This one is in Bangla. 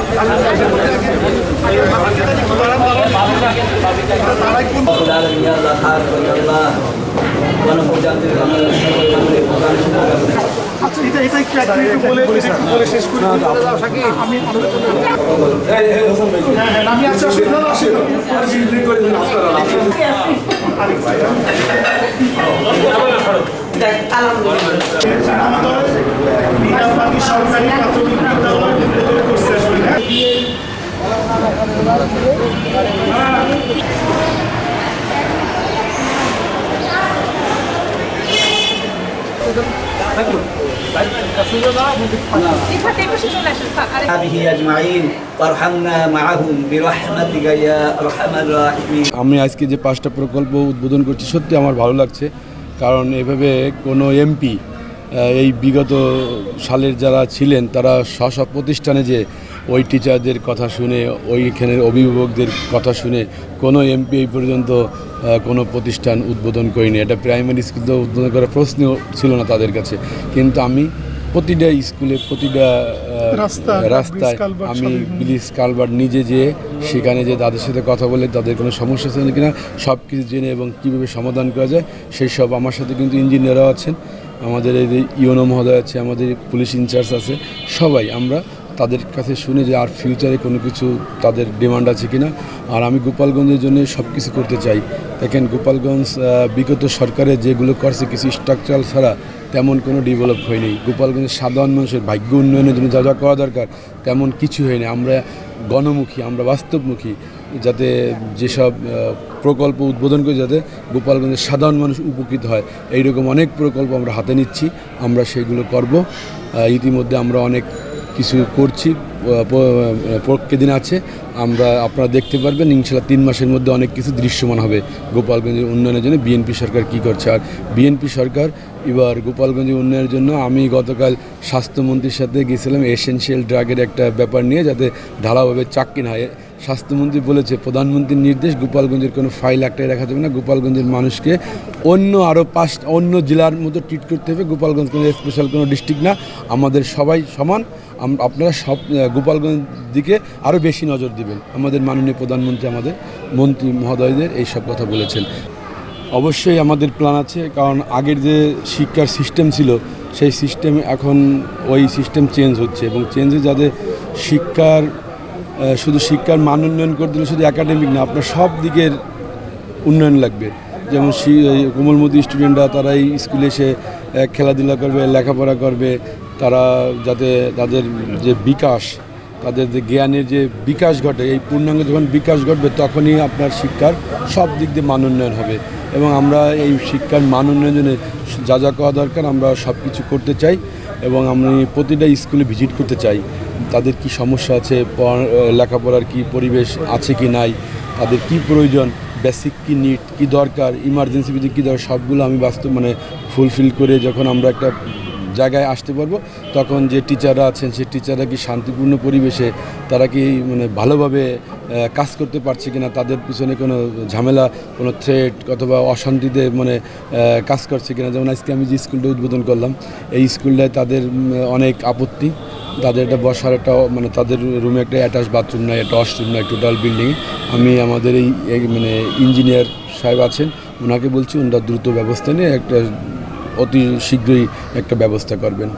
সরকারি প্রাথমিক বিদ্যালয় করছে আমি আজকে যে 5টা প্রকল্প উদ্বোধন করছি সত্যি আমার ভালো লাগছে, কারণ এভাবে কোনো এমপি এই বিগত সালের যারা ছিলেন তারা স্ব প্রতিষ্ঠানে যে ওই টিচারদের কথা শুনে ওইখানের অভিভাবকদের কথা শুনে কোনো এমপি এই পর্যন্ত কোনো প্রতিষ্ঠান উদ্বোধন করিনি। এটা প্রাইমারি স্কুল তো উদ্বোধন করার প্রশ্ন ছিল না তাদের কাছে, কিন্তু আমি প্রতিটা স্কুলে প্রতিটা রাস্তায় আমি ব্রিজ কালভার্ট নিজে যেয়ে সেখানে যে তাদের সাথে কথা বলে তাদের কোনো সমস্যা আছে কিনা সব কিছু জেনে এবং কীভাবে সমাধান করা যায় সেই সব, আমার সাথে কিন্তু ইঞ্জিনিয়াররাও আছেন, আমাদের এই যে ইউনো মহোদয় আছে, আমাদের পুলিশ ইনচার্জ আছে, সবাই আমরা তাদের কাছে শুনে যে আর ফিউচারে কোনো কিছু তাদের ডিমান্ড আছে কিনা। আর আমি গোপালগঞ্জের জন্য সব কিছু করতে চাই। দেখেন গোপালগঞ্জ বিগত সরকারে যেগুলো করছে কিছু স্ট্রাকচারাল ছাড়া তেমন কোনো ডেভেলপ হয়নি। গোপালগঞ্জের সাধারণ মানুষের ভাগ্য উন্নয়নের জন্য যা যা করা দরকার তেমন কিছু হয়নি। আমরা গণমুখী, আমরা বাস্তবমুখী, যাতে যেসব প্রকল্প উদ্বোধন করে যাতে গোপালগঞ্জের সাধারণ মানুষ উপকৃত হয় এইরকম অনেক প্রকল্প আমরা হাতে নিচ্ছি, আমরা সেইগুলো করব। ইতিমধ্যে আমরা অনেক কিছু করছি, দিন আছে আপনারা দেখতে পারবেন ইনশাল্লাহ 3 মাসের মধ্যে অনেক কিছু দৃশ্যমান হবে গোপালগঞ্জের উন্নয়নের জন্য বিএনপি সরকার কী করছে। আর বিএনপি সরকার এবার গোপালগঞ্জের উন্নয়নের জন্য, আমি গতকাল স্বাস্থ্যমন্ত্রীর সাথে গিয়েছিলাম এসেনশিয়াল ড্রাগের একটা ব্যাপার নিয়ে, যাতে ঢালাওভাবে চাকরি না হয়। স্বাস্থ্যমন্ত্রী বলেছে প্রধানমন্ত্রীর নির্দেশ গোপালগঞ্জের কোনো ফাইল একটাই রাখা যাবে না, গোপালগঞ্জের মানুষকে অন্য জেলার মতো ট্রিট করতে হবে। গোপালগঞ্জ কোনো স্পেশাল কোনো ডিস্ট্রিক্ট না, আমাদের সবাই সমান। আপনারা সব গোপালগঞ্জ দিকে আরও বেশি নজর দিবেন। আমাদের মাননীয় প্রধানমন্ত্রী আমাদের মন্ত্রী মহোদয়দের এইসব কথা বলেছেন। অবশ্যই আমাদের প্ল্যান আছে, কারণ আগের যে শিক্ষার সিস্টেম ছিল সেই সিস্টেম এখন ওই সিস্টেম চেঞ্জ হচ্ছে, এবং চেঞ্জে যাদের শুধু শিক্ষার মান উন্নয়ন করতে দিলে শুধু একাডেমিক না, আপনার সব দিকের উন্নয়ন লাগবে। যেমন কোমলমতি স্টুডেন্টরা তারা এই স্কুলে এসে খেলাধুলা করবে, লেখাপড়া করবে, তারা যাতে তাদের যে বিকাশ, তাদের যে জ্ঞানের যে বিকাশ ঘটে, এই পূর্ণাঙ্গ যখন বিকাশ ঘটবে তখনই আপনার শিক্ষার সব দিক দিয়ে মান উন্নয়ন হবে। এবং আমরা এই শিক্ষার মান উন্নয়নে যা যা করা দরকার আমরা সব কিছু করতে চাই, এবং আমি প্রতিটা স্কুলে ভিজিট করতে চাই। তাদের কি সমস্যা আছে, লেখাপড়ার কি পরিবেশ আছে কি নাই, তাদের কি প্রয়োজন, বেসিক কি নিড কি দরকার, ইমার্জেন্সি ভিত্তিক কী দরকার, সবগুলো আমি বাস্তব ফুলফিল করে যখন আমরা একটা জায়গায় আসতে পারবো তখন যে টিচাররা আছেন সেই টিচাররা কি শান্তিপূর্ণ পরিবেশে তারা কি ভালোভাবে কাজ করতে পারছে কিনা, তাদের পিছনে কোনো ঝামেলা, কোনো থ্রেট অথবা অশান্তিতে কাজ করছে কিনা। যেমন আজকে আমি যে স্কুলটা উদ্বোধন করলাম এই স্কুলটায় তাদের অনেক আপত্তি, তাদের একটা বসার একটা তাদের রুমে একটা অ্যাটাচ বাথরুম নাই, একটা ওয়াশরুম নাই টোটাল বিল্ডিংয়ে। আমি আমাদের এই ইঞ্জিনিয়ার সাহেব আছেন ওনাকে বলছি ওনারা দ্রুত ব্যবস্থা নিয়ে একটা অতি শীঘ্রই একটা ব্যবস্থা করবেন।